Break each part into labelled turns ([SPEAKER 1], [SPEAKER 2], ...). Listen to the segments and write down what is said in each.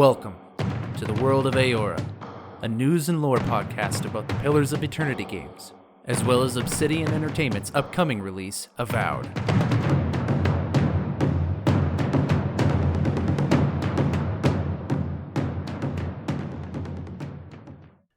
[SPEAKER 1] Welcome to the World of Eora, a news and lore podcast about the Pillars of Eternity games, as well as Obsidian Entertainment's upcoming release, Avowed.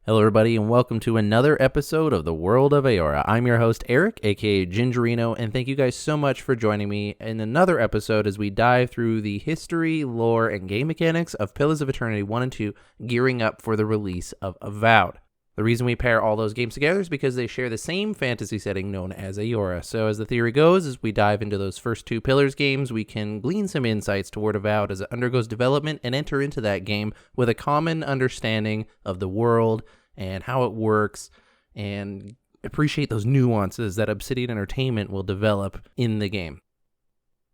[SPEAKER 1] Hello everybody, and welcome to another episode of the World of Eora. I'm your host, Eric, aka Gingerino, and thank you guys so much for joining me in another episode as we dive through the history, lore, and game mechanics of Pillars of Eternity 1 and 2, gearing up for the release of Avowed. The reason we pair all those games together is because they share the same fantasy setting known as Eora. So as the theory goes, as we dive into those first two Pillars games, we can glean some insights toward Avowed as it undergoes development and enter into that game with a common understanding of the world and how it works, and appreciate those nuances that Obsidian Entertainment will develop in the game.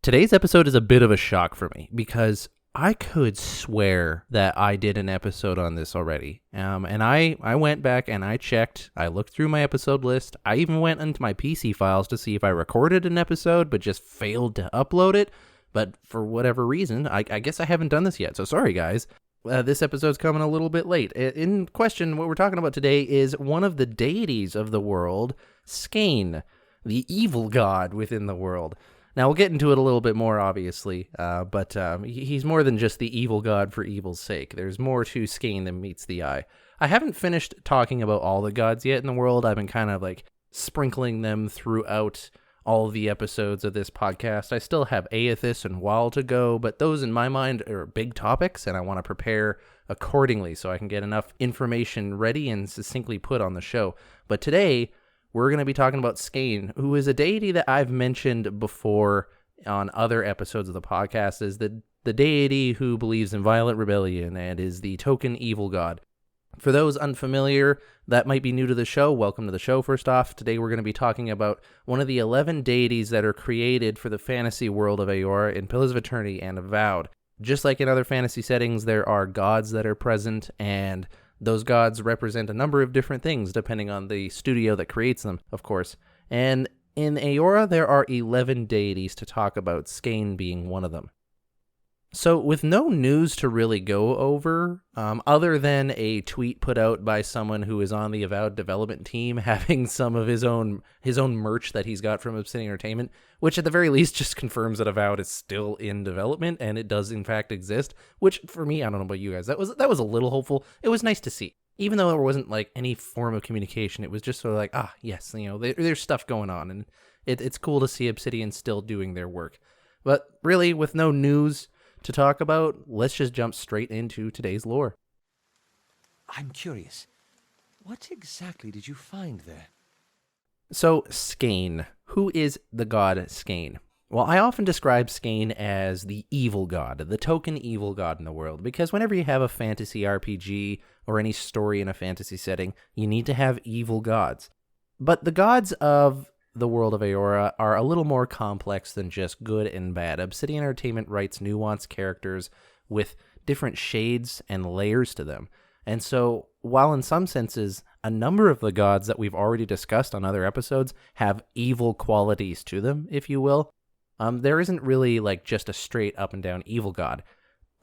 [SPEAKER 1] Today's episode is a bit of a shock for me because I could swear that I did an episode on this already. And I went back and I checked. I looked through my episode list. I even went into my PC files to see if I recorded an episode but just failed to upload it. But for whatever reason, I guess I haven't done this yet. So sorry, guys. This episode's coming a little bit late. In question, what we're talking about today is one of the deities of the world, Skaen, the evil god within the world. Now, we'll get into it a little bit more, obviously, but he's more than just the evil god for evil's sake. There's more to Skaen than meets the eye. I haven't finished talking about all the gods yet in the world. I've been kind of like sprinkling them throughout all of the episodes of this podcast. I still have Aethys and Wall to go, but those in my mind are big topics, and I want to prepare accordingly so I can get enough information ready and succinctly put on the show. But today, we're going to be talking about Skaen, who is a deity that I've mentioned before on other episodes of the podcast, is the deity who believes in violent rebellion and is the token evil god. For those unfamiliar that might be new to the show, welcome to the show first off. Today we're going to be talking about one of the 11 deities that are created for the fantasy world of Eora in Pillars of Eternity and Avowed. Just like in other fantasy settings, there are gods that are present, and those gods represent a number of different things depending on the studio that creates them, of course. And in Eora, there are 11 deities to talk about, Skaen being one of them. So with no news to really go over, other than a tweet put out by someone who is on the Avowed development team having some of his own merch that he's got from Obsidian Entertainment, which at the very least just confirms that Avowed is still in development and it does in fact exist, which for me, I don't know about you guys, that was a little hopeful. It was nice to see. Even though there wasn't like any form of communication, it was just sort of like, yes, there's stuff going on, and it's cool to see Obsidian still doing their work. But really, with no news to talk about, let's just jump straight into today's lore.
[SPEAKER 2] I'm curious. What exactly did you find there?
[SPEAKER 1] So, Skaen. Who is the god Skaen? Well, I often describe Skaen as the evil god, the token evil god in the world, because whenever you have a fantasy RPG or any story in a fantasy setting, you need to have evil gods. But the gods of the world of Eora are a little more complex than just good and bad. Obsidian Entertainment writes nuanced characters with different shades and layers to them. And so, while in some senses, a number of the gods that we've already discussed on other episodes have evil qualities to them, if you will, there isn't really like just a straight up and down evil god.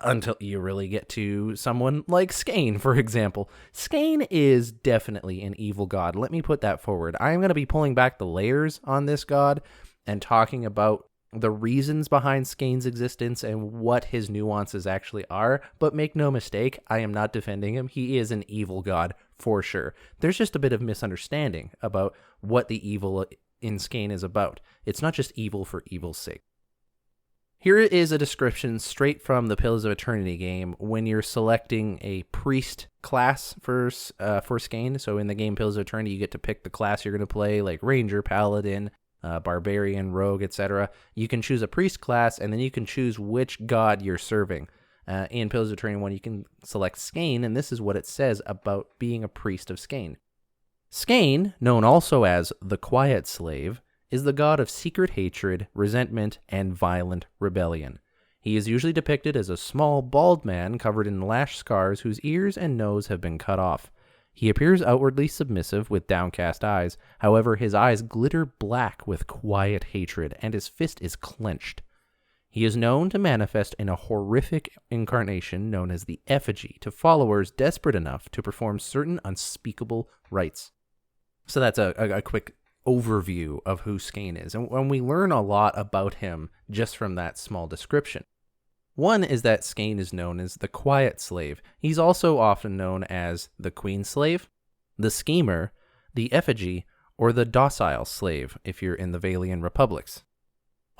[SPEAKER 1] Until you really get to someone like Skaen, for example. Skaen is definitely an evil god. Let me put that forward. I'm going to be pulling back the layers on this god and talking about the reasons behind Skaen's existence and what his nuances actually are. But make no mistake, I am not defending him. He is an evil god for sure. There's just a bit of misunderstanding about what the evil in Skaen is about. It's not just evil for evil's sake. Here is a description straight from the Pillars of Eternity game when you're selecting a priest class for Skaen. So in the game Pillars of Eternity, you get to pick the class you're going to play, like Ranger, Paladin, Barbarian, Rogue, etc. You can choose a priest class, and then you can choose which god you're serving. In Pillars of Eternity 1, you can select Skaen, and this is what it says about being a priest of Skaen. Skaen, known also as the Quiet Slave, is the god of secret hatred, resentment, and violent rebellion. He is usually depicted as a small, bald man covered in lash scars whose ears and nose have been cut off. He appears outwardly submissive with downcast eyes. However, his eyes glitter black with quiet hatred, and his fist is clenched. He He is known to manifest in a horrific incarnation known as the effigy to followers desperate enough to perform certain unspeakable rites. So that's a quick overview of who Skaen is, and we learn a lot about him just from that small description. One is that Skaen is known as the Quiet Slave. He's also often known as the Queen Slave, the Schemer, the Effigy, or the Docile Slave if you're in the Valian Republics.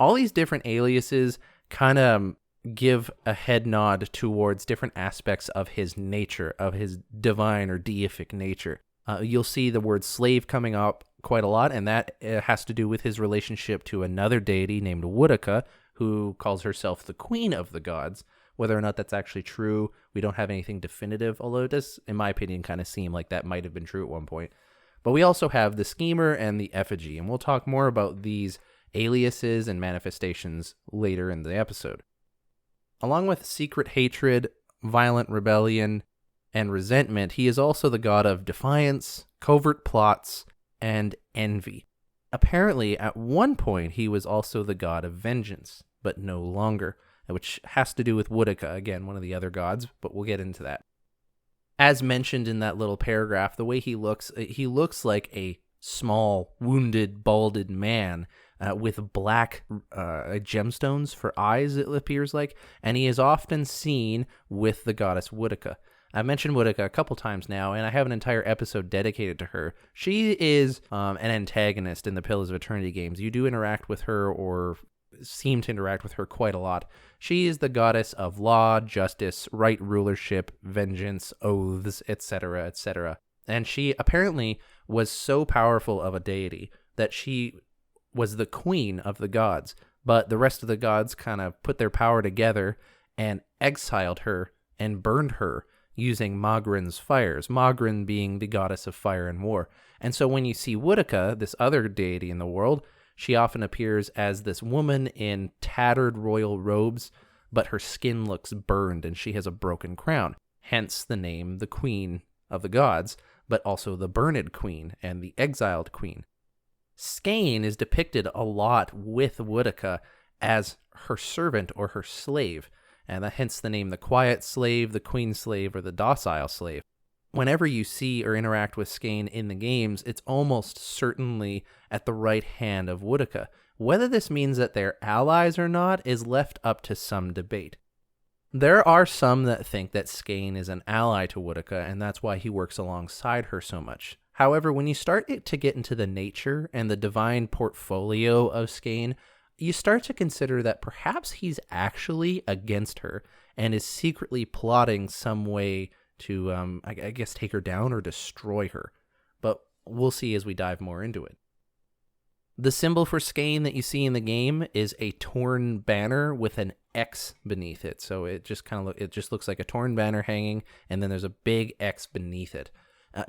[SPEAKER 1] All these different aliases kind of give a head nod towards different aspects of his nature, of his divine or deific nature. You'll see the word slave coming up quite a lot, and that has to do with his relationship to another deity named Woodica, who calls herself the Queen of the Gods. Whether or not that's actually true, we don't have anything definitive, although it does, in my opinion, kind of seem like that might have been true at one point. But we also have the Schemer and the Effigy, and we'll talk more about these aliases and manifestations later in the episode. Along with secret hatred, violent rebellion, and resentment, he is also the god of defiance, covert plots, and envy. Apparently, at one point, he was also the god of vengeance, but no longer, which has to do with Woodica, again, one of the other gods, but we'll get into that. As mentioned in that little paragraph, the way he looks like a small, wounded, balded man with black gemstones for eyes, it appears like, and he is often seen with the goddess Woodica. I've mentioned Woodica a couple times now, and I have an entire episode dedicated to her. She is an antagonist in the Pillars of Eternity games. You do interact with her, or seem to interact with her quite a lot. She is the goddess of law, justice, right rulership, vengeance, oaths, etc., etc. And she apparently was so powerful of a deity that she was the queen of the gods, but the rest of the gods kind of put their power together and exiled her and burned her using Magrin's fires, Magrin being the goddess of fire and war. And so when you see Woodica, this other deity in the world, she often appears as this woman in tattered royal robes, but her skin looks burned and she has a broken crown. Hence the name, the Queen of the Gods, but also the Burned Queen and the Exiled Queen. Skaen is depicted a lot with Woodica as her servant or her slave, and hence the name the Quiet Slave, the Queen Slave, or the Docile Slave. Whenever you see or interact with Skaen in the games, it's almost certainly at the right hand of Woodica. Whether this means that they're allies or not is left up to some debate. There are some that think that Skaen is an ally to Woodica, and that's why he works alongside her so much. However, when you start to get into the nature and the divine portfolio of Skaen, you start to consider that perhaps he's actually against her and is secretly plotting some way to, I guess, take her down or destroy her. But we'll see as we dive more into it. The symbol for Skaen that you see in the game is a torn banner with an X beneath it. So it just looks like a torn banner hanging, and then there's a big X beneath it.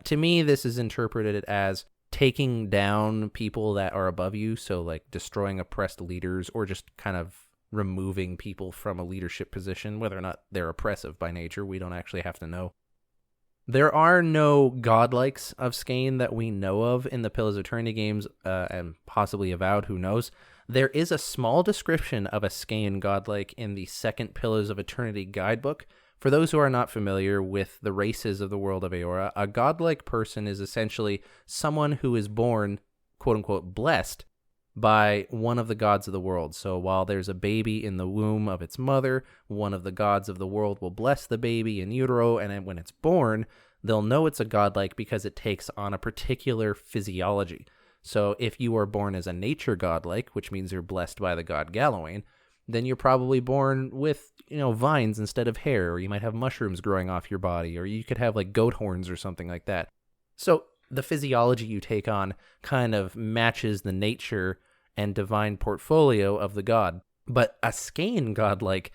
[SPEAKER 1] To me, this is interpreted as taking down people that are above you, so like destroying oppressed leaders or just kind of removing people from a leadership position, whether or not they're oppressive by nature. We don't actually have to know. There are no godlikes of Skaen that we know of in the Pillars of Eternity games, and possibly Avowed, who knows. There is a small description of a Skaen godlike in the second Pillars of Eternity guidebook. For those who are not familiar with the races of the World of Eora, a godlike person is essentially someone who is born, quote-unquote, blessed by one of the gods of the world. So while there's a baby in the womb of its mother, one of the gods of the world will bless the baby in utero, and then when it's born, they'll know it's a godlike because it takes on a particular physiology. So if you are born as a nature godlike, which means you're blessed by the god Galawain, then you're probably born with, vines instead of hair, or you might have mushrooms growing off your body, or you could have like goat horns or something like that. So the physiology you take on kind of matches the nature and divine portfolio of the god. But a Skaen godlike,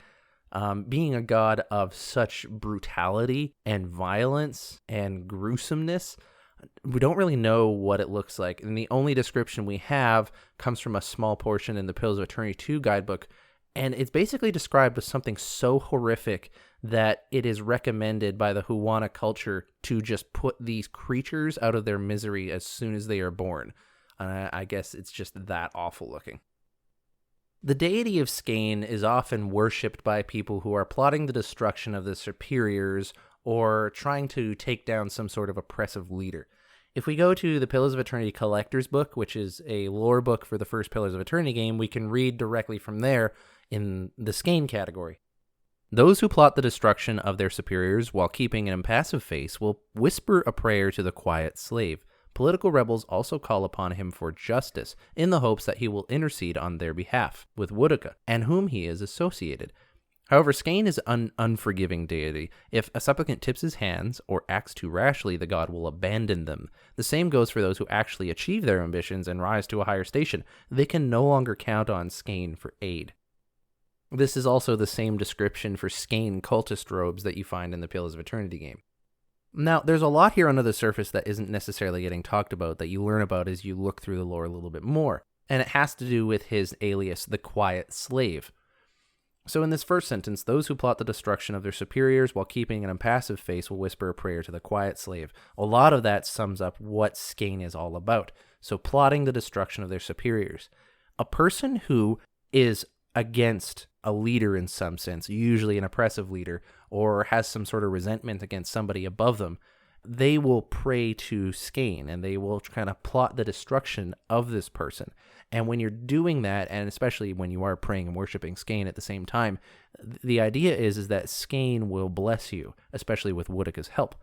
[SPEAKER 1] being a god of such brutality and violence and gruesomeness, we don't really know what it looks like. And the only description we have comes from a small portion in the Pillars of Eternity 2 guidebook. And it's basically described as something so horrific that it is recommended by the Huwana culture to just put these creatures out of their misery as soon as they are born. I guess it's just that awful looking. The deity of Skaen is often worshipped by people who are plotting the destruction of the superiors or trying to take down some sort of oppressive leader. If we go to the Pillars of Eternity Collector's Book, which is a lore book for the first Pillars of Eternity game, we can read directly from there in the Skaen category. Those who plot the destruction of their superiors while keeping an impassive face will whisper a prayer to the quiet slave. Political rebels also call upon him for justice, in the hopes that he will intercede on their behalf with Woodica, and whom he is associated. However, Skaen is an unforgiving deity. If a supplicant tips his hands or acts too rashly, the god will abandon them. The same goes for those who actually achieve their ambitions and rise to a higher station. They can no longer count on Skaen for aid. This is also the same description for Skaen cultist robes that you find in the Pillars of Eternity game. Now, there's a lot here under the surface that isn't necessarily getting talked about that you learn about as you look through the lore a little bit more, and it has to do with his alias, the Quiet Slave. So in this first sentence, those who plot the destruction of their superiors while keeping an impassive face will whisper a prayer to the Quiet Slave. A lot of that sums up what Skaen is all about. So plotting the destruction of their superiors. A person who is against a leader in some sense, usually an oppressive leader, or has some sort of resentment against somebody above them, they will pray to Skaen, and they will kind of plot the destruction of this person. And when you're doing that, and especially when you are praying and worshiping Skaen at the same time, the idea is that Skaen will bless you, especially with Woodica's help.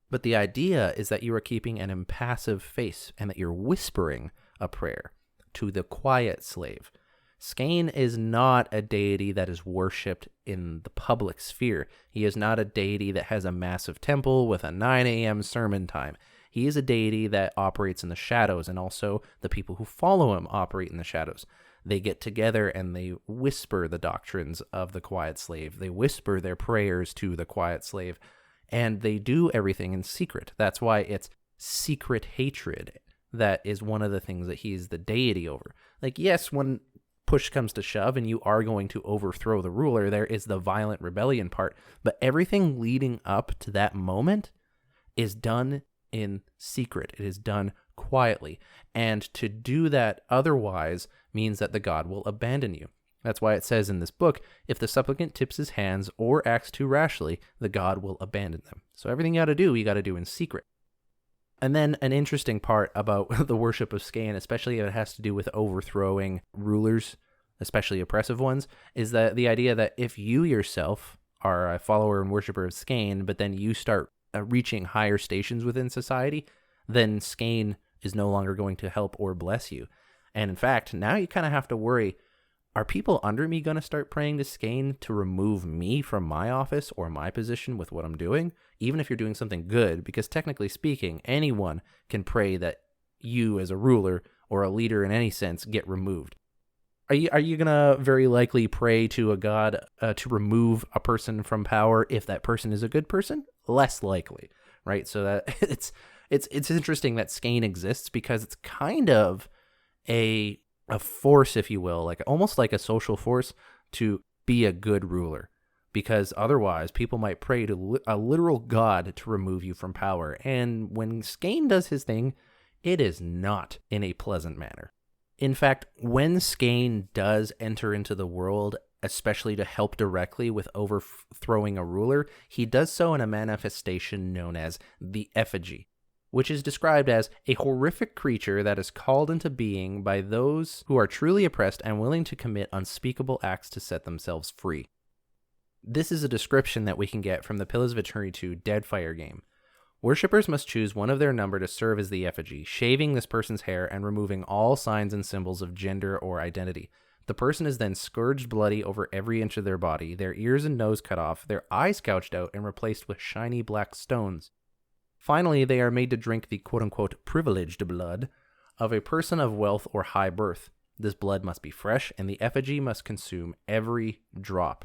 [SPEAKER 1] But the idea is that you are keeping an impassive face, and that you're whispering a prayer to the Quiet Slave. Skaen is not a deity that is worshipped in the public sphere. He is not a deity that has a massive temple with a 9 a.m. sermon time. He is a deity that operates in the shadows, and also the people who follow him operate in the shadows. They get together and they whisper the doctrines of the Quiet Slave. They whisper their prayers to the Quiet Slave, and they do everything in secret. That's why it's secret hatred that is one of the things that he's the deity over. Like, yes, when push comes to shove and you are going to overthrow the ruler, there is the violent rebellion part, but everything leading up to that moment is done in secret. It is done quietly, and to do that otherwise means that the god will abandon you. That's why it says in this book, if the supplicant tips his hands or acts too rashly, the god will abandon them. So everything you got to do in secret. And then an interesting part about the worship of Skaen, especially if it has to do with overthrowing rulers, especially oppressive ones, is that the idea that if you yourself are a follower and worshiper of Skaen, but then you start reaching higher stations within society, then Skaen is no longer going to help or bless you. And in fact, now you kind of have to worry, are people under me going to start praying to Skaen to remove me from my office or my position with what I'm doing, even if you're doing something good? Because technically speaking, anyone can pray that you as a ruler or a leader in any sense get removed. Are you going to very likely pray to a god to remove a person from power if that person is a good person? Less likely, right? So that it's interesting that Skaen exists because it's kind of a force, if you will, like almost like a social force to be a good ruler, because otherwise people might pray to a literal god to remove you from power. And when Skaen does his thing, it is not in a pleasant manner. In fact, when Skaen does enter into the world, especially to help directly with overthrowing a ruler, he does so in a manifestation known as the effigy, which is described as a horrific creature that is called into being by those who are truly oppressed and willing to commit unspeakable acts to set themselves free. This is a description that we can get from the Pillars of Eternity 2 Deadfire game. Worshippers must choose one of their number to serve as the effigy, shaving this person's hair and removing all signs and symbols of gender or identity. The person is then scourged bloody over every inch of their body, their ears and nose cut off, their eyes gouged out and replaced with shiny black stones. Finally, they are made to drink the quote-unquote privileged blood of a person of wealth or high birth. This blood must be fresh, and the effigy must consume every drop.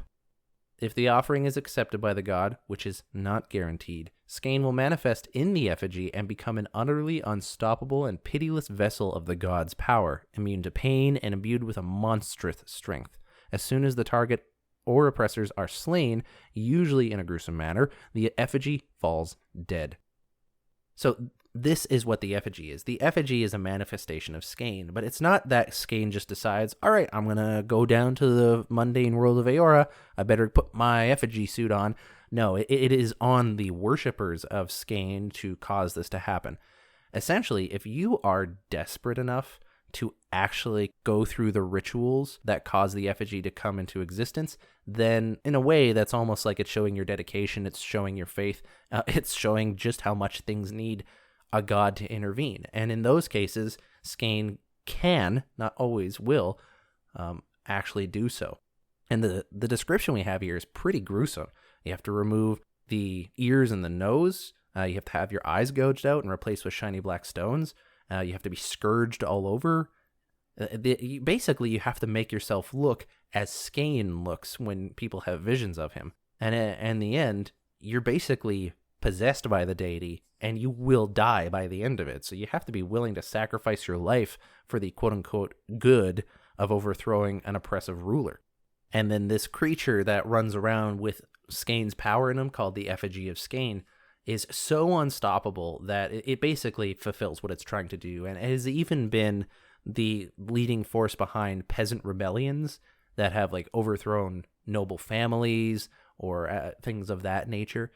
[SPEAKER 1] If the offering is accepted by the god, which is not guaranteed, Skaen will manifest in the effigy and become an utterly unstoppable and pitiless vessel of the god's power, immune to pain and imbued with a monstrous strength. As soon as the target or oppressors are slain, usually in a gruesome manner, the effigy falls dead. So This is what the effigy is. The effigy is a manifestation of Skaen, but it's not that Skaen just decides, all right, I'm going to go down to the mundane world of Eora. I better put my effigy suit on. No, it is on the worshippers of Skaen to cause this to happen. Essentially, if you are desperate enough to actually go through the rituals that cause the effigy to come into existence, then in a way that's almost like it's showing your dedication, it's showing your faith, it's showing just how much things need a god to intervene. And in those cases, Skaen can, not always will, actually do so. And the description we have here is pretty gruesome. You have to remove the ears and the nose. You have to have your eyes gouged out and replaced with shiny black stones. You have to be scourged all over. Basically, you have to make yourself look as Skaen looks when people have visions of him. And in the end, you're basically possessed by the deity, and you will die by the end of it. So you have to be willing to sacrifice your life for the quote-unquote good of overthrowing an oppressive ruler. And then this creature that runs around with Skaen's power in him, called the Effigy of Skaen, is so unstoppable that it basically fulfills what it's trying to do, and it has even been the leading force behind peasant rebellions that have like overthrown noble families or things of that nature.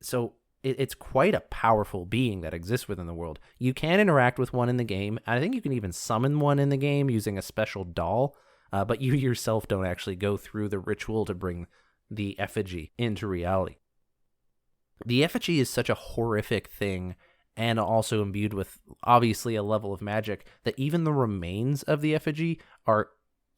[SPEAKER 1] So it's quite a powerful being that exists within the world. You can interact with one in the game. I think you can even summon one in the game using a special doll, but you yourself don't actually go through the ritual to bring the effigy into reality. The effigy is such a horrific thing, and also imbued with obviously a level of magic, that even the remains of the effigy are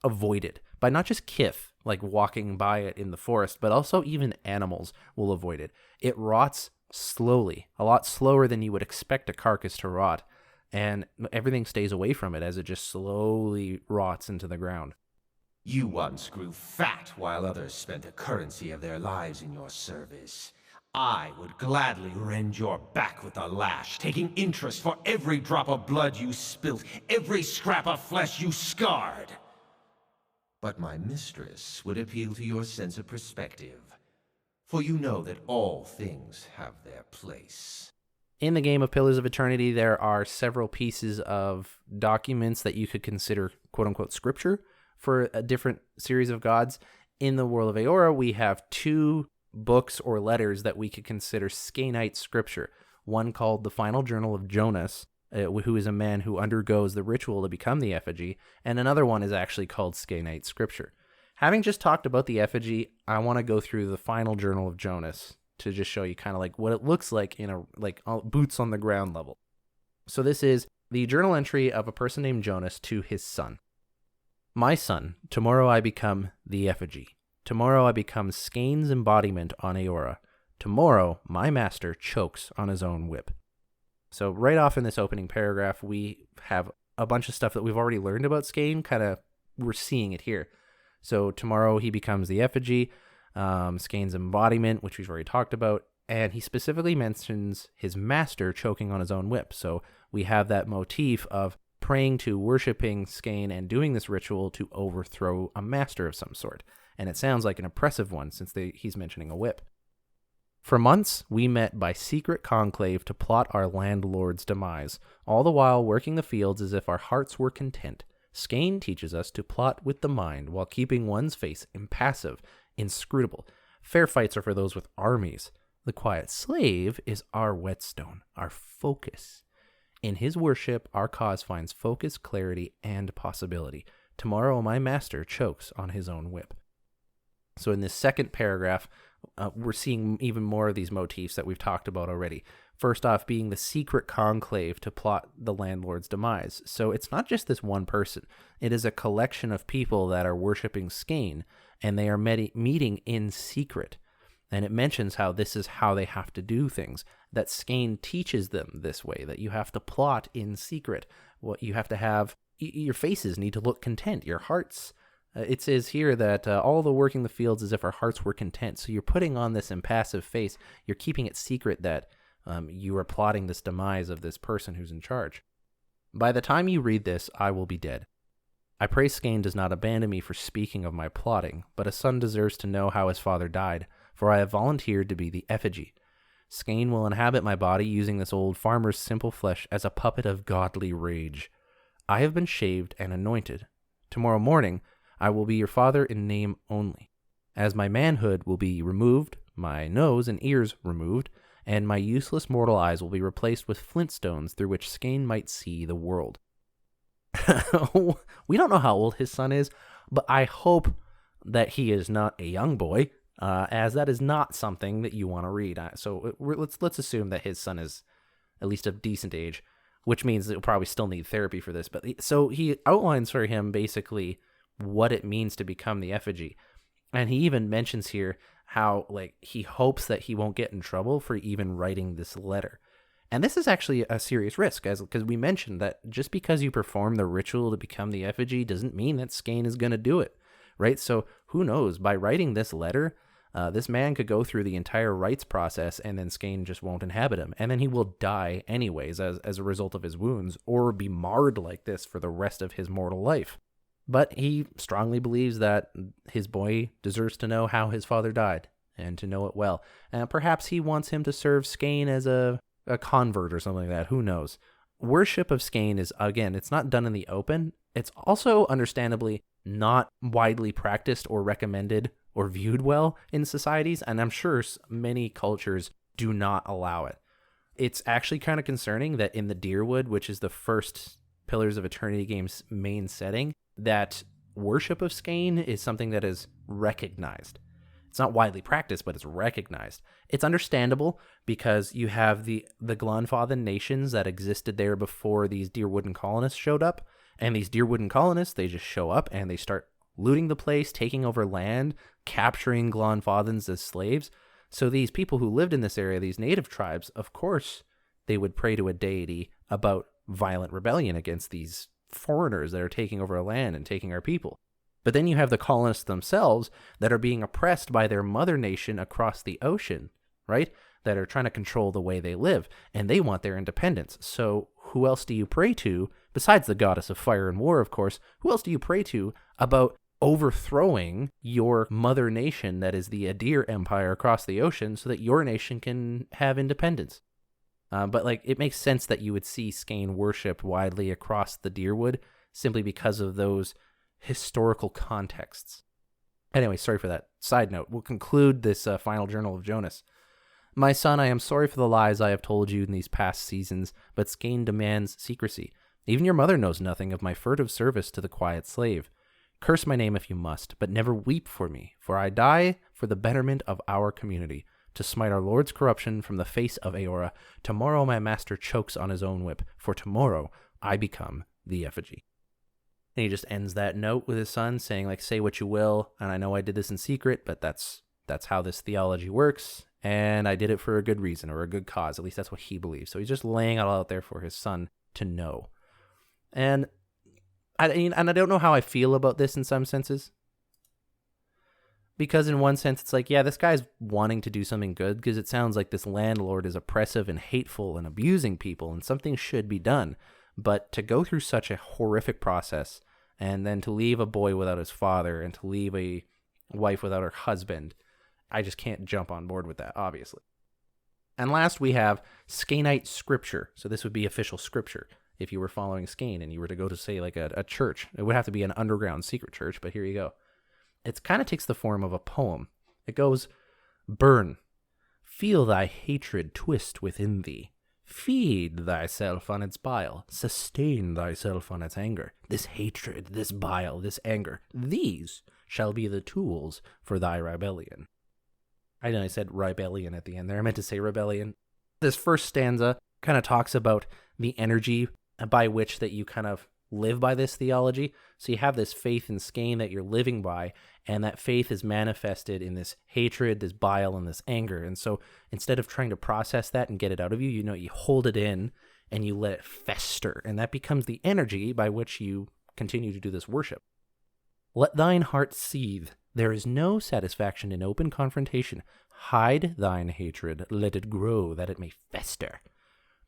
[SPEAKER 1] avoided by not just kith, like walking by it in the forest, but also even animals will avoid it. It rots slowly, a lot slower than you would expect a carcass to rot, and everything stays away from it as it just slowly rots into the ground.
[SPEAKER 3] You once grew fat while others spent the currency of their lives in your service. I would gladly rend your back with a lash, taking interest for every drop of blood you spilt, every scrap of flesh you scarred. But my mistress would appeal to your sense of perspective, for you know that all things have their place.
[SPEAKER 1] In the game of Pillars of Eternity, there are several pieces of documents that you could consider quote-unquote scripture for a different series of gods. In the World of Eora, we have two books or letters that we could consider Skaenite scripture. One called the Final Journal of Jonas, who is a man who undergoes the ritual to become the effigy, and another one is actually called Skaenite scripture. Having just talked about the effigy, I want to go through the Final Journal of Jonas to just show you kind of like what it looks like in a boots on the ground level. So this is the journal entry of a person named Jonas to his son. My son, tomorrow I become the effigy. Tomorrow I become Skaen's embodiment on Eora. Tomorrow my master chokes on his own whip. So right off in this opening paragraph, we have a bunch of stuff that we've already learned about Skaen. We're seeing it here. So tomorrow he becomes the effigy, Skaen's embodiment, which we've already talked about, and he specifically mentions his master choking on his own whip. So we have that motif of praying to, worshiping Skaen, and doing this ritual to overthrow a master of some sort. And it sounds like an oppressive one since he's mentioning a whip. For months, we met by secret conclave to plot our landlord's demise, all the while working the fields as if our hearts were content. Skaen teaches us to plot with the mind while keeping one's face impassive, inscrutable. Fair fights are for those with armies. The quiet slave is our whetstone, our focus. In his worship, our cause finds focus, clarity, and possibility. Tomorrow my master chokes on his own whip. So in this second paragraph, we're seeing even more of these motifs that we've talked about already. First off, being the secret conclave to plot the landlord's demise. So it's not just this one person. It is a collection of people that are worshiping Skaen, and they are meeting in secret. And it mentions how this is how they have to do things, that Skaen teaches them this way, that you have to plot in secret. What you have to have, your faces need to look content, your hearts. It says here that all the working the fields as if our hearts were content. So you're putting on this impassive face. You're keeping it secret that you are plotting this demise of this person who's in charge. By the time you read this, I will be dead. I pray Skaen does not abandon me for speaking of my plotting, but a son deserves to know how his father died, for I have volunteered to be the effigy. Skaen will inhabit my body using this old farmer's simple flesh as a puppet of godly rage. I have been shaved and anointed. Tomorrow morning, I will be your father in name only. As my manhood will be removed, my nose and ears removed, and my useless mortal eyes will be replaced with flintstones through which Skaen might see the world. We don't know how old his son is, but I hope that he is not a young boy, as that is not something that you want to read. So let's assume that his son is at least of decent age, which means that he'll probably still need therapy for this. But so he outlines for him basically what it means to become the effigy. And he even mentions here how he hopes that he won't get in trouble for even writing this letter. And this is actually a serious risk, because we mentioned that just because you perform the ritual to become the effigy doesn't mean that Skaen is going to do it, right? So who knows? By writing this letter, this man could go through the entire rites process, and then Skaen just won't inhabit him. And then he will die anyways as a result of his wounds, or be marred like this for the rest of his mortal life. But he strongly believes that his boy deserves to know how his father died, and to know it well. And perhaps he wants him to serve Skaen as a convert or something like that. Who knows? Worship of Skaen is, again, it's not done in the open. It's also, understandably, not widely practiced or recommended or viewed well in societies, and I'm sure many cultures do not allow it. It's actually kind of concerning that in the Deerwood, which is the first Pillars of Eternity game's main setting, that worship of Skaen is something that is recognized. It's not widely practiced, but it's recognized. It's understandable because you have the Glonfathan nations that existed there before these Deerwooden colonists showed up. And these Deerwooden colonists, they just show up and they start looting the place, taking over land, capturing Glonfathans as slaves. So these people who lived in this area, these native tribes, of course, they would pray to a deity about violent rebellion against these foreigners that are taking over our land and taking our people. But then you have the colonists themselves that are being oppressed by their mother nation across the ocean, right? That are trying to control the way they live, and they want their independence. So who else do you pray to, besides the goddess of fire and war, of course, who else do you pray to about overthrowing your mother nation that is the Adir Empire across the ocean so that your nation can have independence? But it makes sense that you would see Skaen worshipped widely across the Deerwood simply because of those historical contexts. Anyway, sorry for that. Side note, we'll conclude this final journal of Jonas. My son, I am sorry for the lies I have told you in these past seasons, but Skaen demands secrecy. Even your mother knows nothing of my furtive service to the quiet slave. Curse my name if you must, but never weep for me, for I die for the betterment of our community. To smite our Lord's corruption from the face of Eora. Tomorrow my master chokes on his own whip, for tomorrow I become the effigy. And he just ends that note with his son saying, say what you will, and I know I did this in secret, but that's how this theology works, and I did it for a good reason, or a good cause. At least that's what he believes. So he's just laying it all out there for his son to know. And I don't know how I feel about this in some senses. Because in one sense, it's this guy's wanting to do something good, because it sounds like this landlord is oppressive and hateful and abusing people, and something should be done. But to go through such a horrific process, and then to leave a boy without his father, and to leave a wife without her husband, I just can't jump on board with that, obviously. And last, we have Skaenite scripture. So this would be official scripture. If you were following Skaen and you were to go to, say, a church, it would have to be an underground secret church, but here you go. It kind of takes the form of a poem. It goes, Burn. Feel thy hatred twist within thee. Feed thyself on its bile. Sustain thyself on its anger. This hatred, this bile, this anger, these shall be the tools for thy rebellion. I know I said rebellion at the end there. I meant to say rebellion. This first stanza kind of talks about the energy by which that you kind of live by this theology. So you have this faith in Skaen that you're living by, and that faith is manifested in this hatred, this bile, and this anger. And so instead of trying to process that and get it out of you, you hold it in and you let it fester, and that becomes the energy by which you continue to do this worship. Let thine heart seethe. There is no satisfaction in open confrontation. Hide thine hatred. Let it grow that it may fester.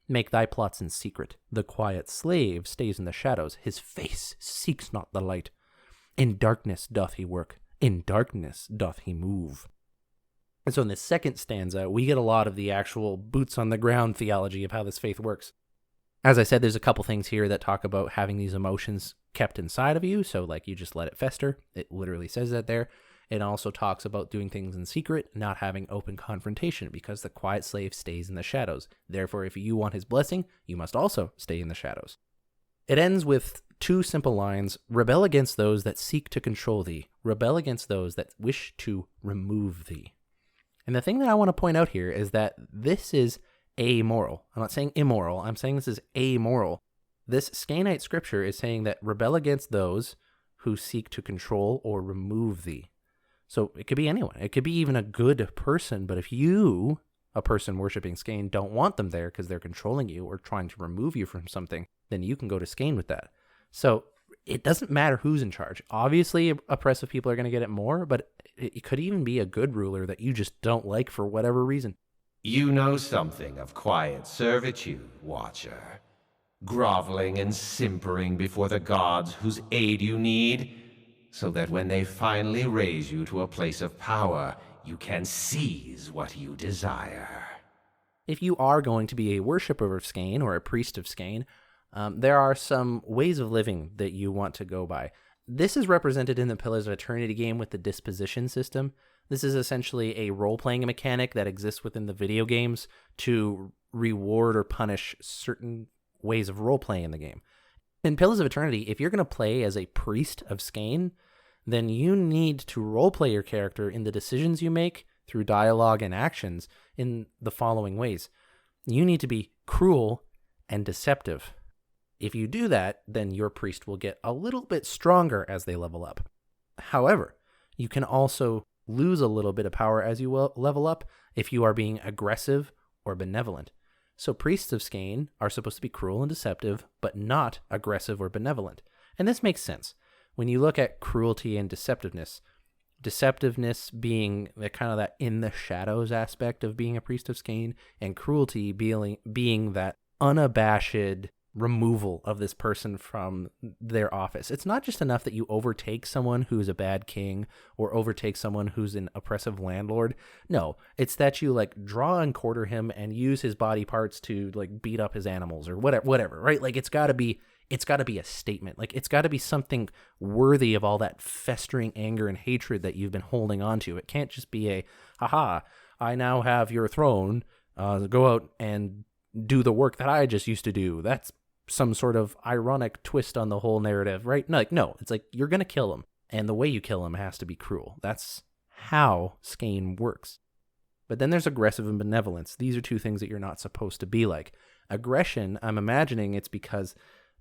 [SPEAKER 1] Make thy plots in secret. The quiet slave stays in the shadows. His face seeks not the light. In darkness doth he work. In darkness doth he move. And so in the second stanza, we get a lot of the actual boots on the ground theology of how this faith works. As I said, there's a couple things here that talk about having these emotions kept inside of you. So like you just let it fester. It literally says that there. It also talks about doing things in secret, not having open confrontation, because the quiet slave stays in the shadows. Therefore, if you want his blessing, you must also stay in the shadows. It ends with two simple lines: rebel against those that seek to control thee. Rebel against those that wish to remove thee. And the thing that I want to point out here is that this is amoral. I'm not saying immoral. I'm saying this is amoral. This Skaenite scripture is saying that rebel against those who seek to control or remove thee. So it could be anyone. It could be even a good person. But if you, a person worshiping Skaen, don't want them there because they're controlling you or trying to remove you from something, then you can go to Skaen with that. So it doesn't matter who's in charge. Obviously, oppressive people are going to get it more, but it could even be a good ruler that you just don't like for whatever reason.
[SPEAKER 3] You know something of quiet servitude, Watcher. Groveling and simpering before the gods whose aid you need, so that when they finally raise you to a place of power, you can seize what you desire.
[SPEAKER 1] If you are going to be a worshipper of Skaen or a priest of Skaen, there are some ways of living that you want to go by. This is represented in the Pillars of Eternity game with the disposition system. This is essentially a role-playing mechanic that exists within the video games to reward or punish certain ways of role-playing in the game. In Pillars of Eternity, if you're going to play as a priest of Skaen, then you need to role-play your character in the decisions you make through dialogue and actions in the following ways. You need to be cruel and deceptive. If you do that, then your priest will get a little bit stronger as they level up. However, you can also lose a little bit of power as you level up if you are being aggressive or benevolent. So priests of Skaen are supposed to be cruel and deceptive, but not aggressive or benevolent. And this makes sense. When you look at cruelty and deceptiveness being the kind of that in the shadows aspect of being a priest of Skaen, and cruelty being that unabashed removal of this person from their office. It's not just enough that you overtake someone who's a bad king or overtake someone who's an oppressive landlord. No, it's that you like draw and quarter him and use his body parts to like beat up his animals or whatever, right? Like it's got to be a statement. Like it's got to be something worthy of all that festering anger and hatred that you've been holding on to. It can't just be a, haha, I now have your throne, go out and do the work that I just used to do. That's some sort of ironic twist on the whole narrative, right? No, it's like you're going to kill him, and the way you kill him has to be cruel. That's how Skaen works. But then there's aggressive and benevolence. These are two things that you're not supposed to be like. Aggression, I'm imagining it's because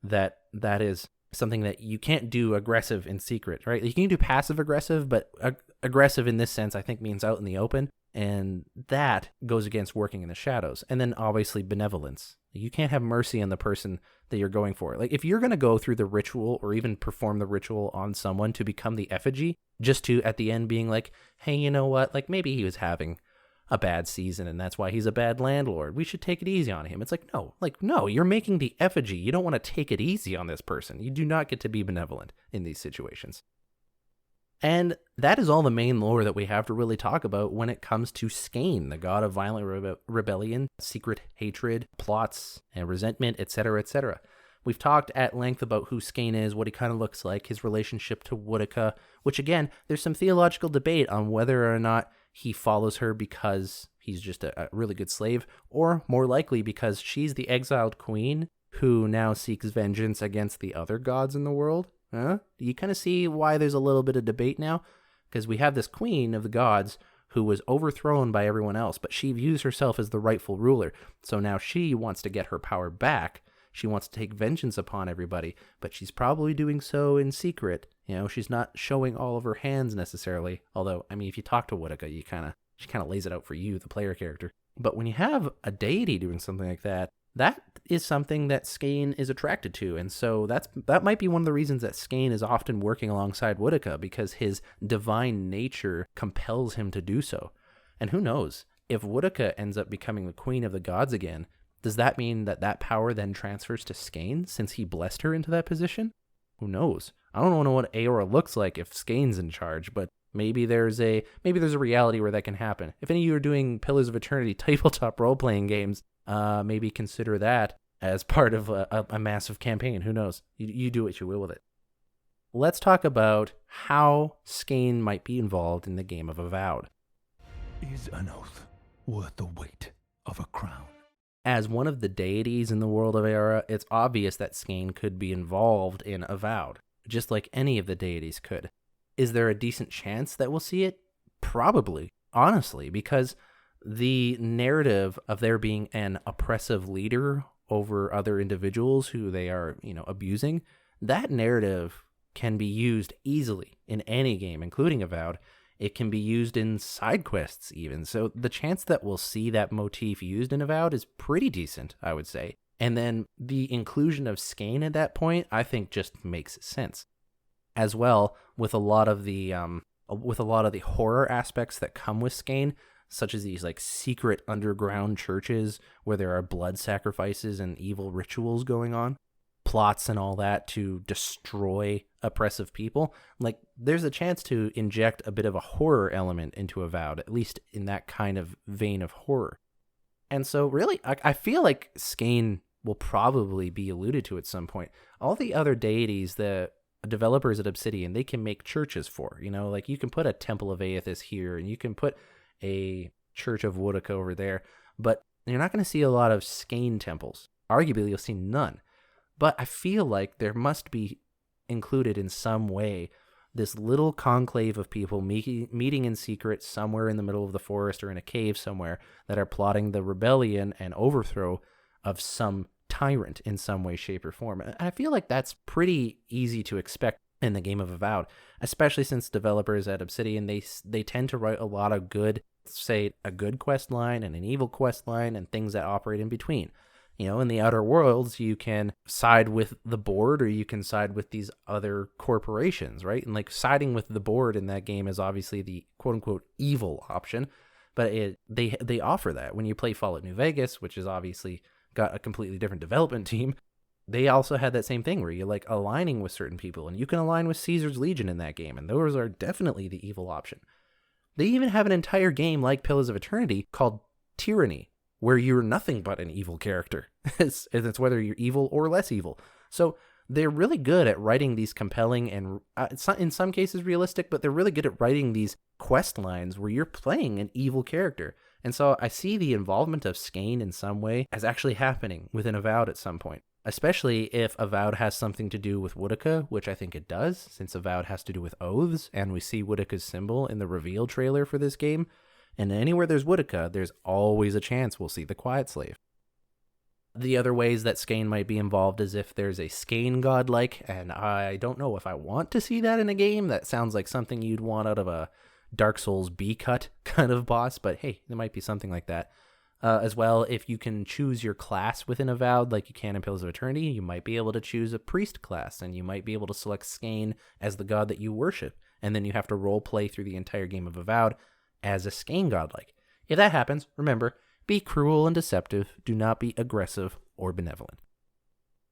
[SPEAKER 1] that is something that you can't do aggressive in secret, right? You can do passive aggressive, but aggressive in this sense I think means out in the open, and that goes against working in the shadows. And then obviously benevolence. You can't have mercy on the person that you're going for. Like if you're going to go through the ritual or even perform the ritual on someone to become the effigy, just to at the end being like, hey, you know what? Like maybe he was having a bad season and that's why he's a bad landlord. We should take it easy on him. It's like, no, you're making the effigy. You don't want to take it easy on this person. You do not get to be benevolent in these situations. And that is all the main lore that we have to really talk about when it comes to Skaen, the god of violent rebellion, secret hatred, plots, and resentment, etc., etc. We've talked at length about who Skaen is, what he kind of looks like, his relationship to Woedica, which again, there's some theological debate on whether or not he follows her because he's just a really good slave, or more likely because she's the exiled queen who now seeks vengeance against the other gods in the world. Huh? You kind of see why there's a little bit of debate now? Because we have this queen of the gods who was overthrown by everyone else, but she views herself as the rightful ruler. So now she wants to get her power back. She wants to take vengeance upon everybody, but she's probably doing so in secret. You know, she's not showing all of her hands necessarily. Although, I mean, if you talk to Woedica, she kind of lays it out for you, the player character. But when you have a deity doing something like that, that is something that Skaen is attracted to. And so that might be one of the reasons that Skaen is often working alongside Woedica, because his divine nature compels him to do so. And who knows, if Woedica ends up becoming the queen of the gods again, does that mean that power then transfers to Skaen since he blessed her into that position? Who knows? I don't know what Eora looks like if Skaen's in charge, but Maybe there's a reality where that can happen. If any of you are doing Pillars of Eternity tabletop role-playing games, maybe consider that as part of a massive campaign. Who knows? You do what you will with it. Let's talk about how Skaen might be involved in the game of Avowed.
[SPEAKER 4] Is an oath worth the weight of a crown?
[SPEAKER 1] As one of the deities in the World of Eora, it's obvious that Skaen could be involved in Avowed, just like any of the deities could. Is there a decent chance that we'll see it? Probably, honestly, because the narrative of there being an oppressive leader over other individuals who they are, abusing, that narrative can be used easily in any game, including Avowed. It can be used in side quests even. So the chance that we'll see that motif used in Avowed is pretty decent, I would say. And then the inclusion of Skaen at that point, I think just makes sense. As well, with a lot of the horror aspects that come with Skaen, such as these like secret underground churches where there are blood sacrifices and evil rituals going on, plots and all that to destroy oppressive people, like there's a chance to inject a bit of a horror element into Avowed, at least in that kind of vein of horror. And so really, I feel like Skaen will probably be alluded to at some point. All the other deities, the developers at Obsidian, they can make churches for, like you can put a Temple of Aethys here and you can put a Church of Woodica over there, but you're not going to see a lot of Skaen temples. Arguably, you'll see none. But I feel like there must be included in some way this little conclave of people meeting in secret somewhere in the middle of the forest or in a cave somewhere that are plotting the rebellion and overthrow of some tyrant in some way, shape, or form. And I feel like that's pretty easy to expect in the game of Avowed, especially since developers at Obsidian, they tend to write a lot of good, say, a good quest line and an evil quest line and things that operate in between. In the Outer Worlds, you can side with the board or you can side with these other corporations, right? And like siding with the board in that game is obviously the quote-unquote evil option, but they offer that. When you play Fallout New Vegas, which is obviously got a completely different development team, they also had that same thing where you're like aligning with certain people, and you can align with Caesar's Legion in that game, and those are definitely the evil option. They even have an entire game like Pillars of Eternity called Tyranny, where you're nothing but an evil character. It's whether you're evil or less evil. So they're really good at writing these compelling and in some cases realistic, but they're really good at writing these quest lines where you're playing an evil character. And so I see the involvement of Skaen in some way as actually happening within Avowed at some point, especially if Avowed has something to do with Woodica, which I think it does, since Avowed has to do with oaths, and we see Woodica's symbol in the reveal trailer for this game. And anywhere there's Woodica, there's always a chance we'll see the Quiet Slave. The other ways that Skaen might be involved is if there's a Skaen godlike, and I don't know if I want to see that in a game. That sounds like something you'd want out of a Dark Souls B-cut kind of boss, but hey, there might be something like that. As well, if you can choose your class within Avowed like you can in Pillars of Eternity, you might be able to choose a priest class, and you might be able to select Skaen as the god that you worship, and then you have to role play through the entire game of Avowed as a Skaen godlike. If that happens, remember, be cruel and deceptive, do not be aggressive or benevolent.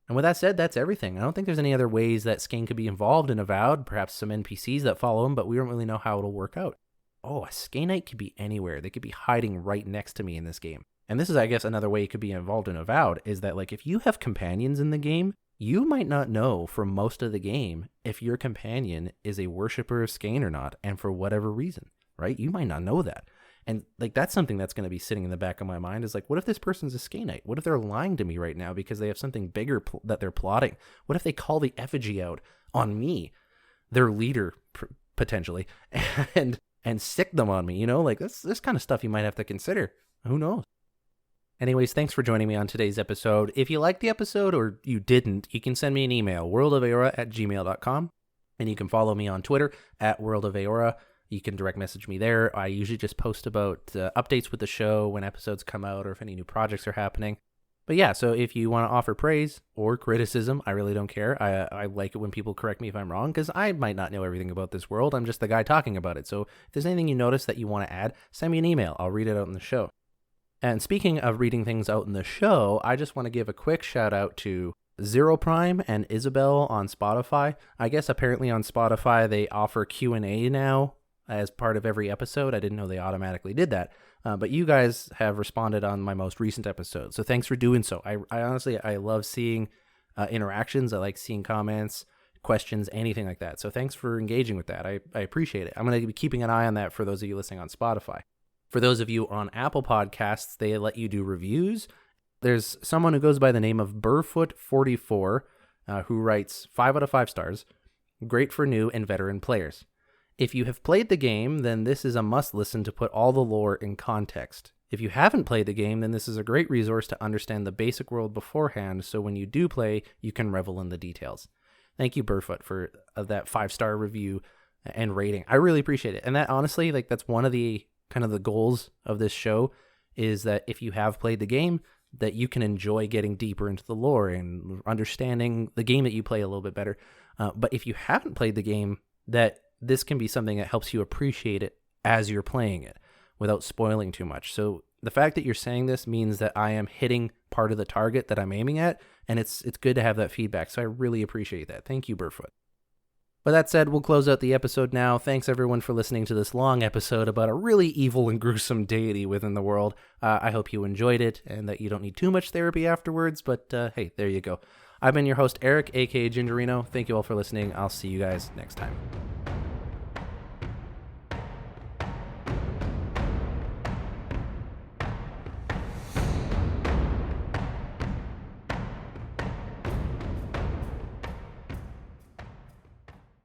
[SPEAKER 1] And with that said, that's everything. I don't think there's any other ways that Skaen could be involved in Avowed, perhaps some NPCs that follow him, but we don't really know how it'll work out. Oh, a Skaenite could be anywhere. They could be hiding right next to me in this game. And this is, I guess, another way you could be involved in Avowed, is that, like, if you have companions in the game, you might not know for most of the game if your companion is a worshiper of Skaen or not, and for whatever reason, right? You might not know that. And, like, that's something that's going to be sitting in the back of my mind is, like, what if this person's a Skaenite? What if they're lying to me right now because they have something bigger that they're plotting? What if they call the effigy out on me, their leader, potentially, and sick them on me, Like, this kind of stuff you might have to consider. Who knows? Anyways, thanks for joining me on today's episode. If you liked the episode or you didn't, you can send me an email, worldofaora@gmail.com, and you can follow me on Twitter @worldofaora. You can direct message me there. I usually just post about updates with the show when episodes come out or if any new projects are happening. But yeah, so if you want to offer praise or criticism, I really don't care. I like it when people correct me if I'm wrong, because I might not know everything about this world. I'm just the guy talking about it. So if there's anything you notice that you want to add, send me an email. I'll read it out in the show. And speaking of reading things out in the show, I just want to give a quick shout out to Zero Prime and Isabel on Spotify. I guess apparently on Spotify they offer Q&A now as part of every episode. I didn't know they automatically did that. But you guys have responded on my most recent episode. So thanks for doing so. I honestly, I love seeing interactions. I like seeing comments, questions, anything like that. So thanks for engaging with that. I appreciate it. I'm going to be keeping an eye on that for those of you listening on Spotify. For those of you on Apple Podcasts, they let you do reviews. There's someone who goes by the name of Burfoot44 who writes 5 out of 5 stars. Great for new and veteran players. If you have played the game, then this is a must listen to put all the lore in context. If you haven't played the game, then this is a great resource to understand the basic world beforehand, so when you do play, you can revel in the details. Thank you, Burfoot, for that 5-star review and rating. I really appreciate it. And that honestly, like, that's one of the kind of the goals of this show, is that if you have played the game, that you can enjoy getting deeper into the lore and understanding the game that you play a little bit better. But if you haven't played the game, that this can be something that helps you appreciate it as you're playing it without spoiling too much. So the fact that you're saying this means that I am hitting part of the target that I'm aiming at, and it's good to have that feedback. So I really appreciate that. Thank you, Burfoot. With that said, we'll close out the episode now. Thanks everyone for listening to this long episode about a really evil and gruesome deity within the world. I hope you enjoyed it and that you don't need too much therapy afterwards, but hey, there you go. I've been your host, Eric, aka Gingerino. Thank you all for listening. I'll see you guys next time.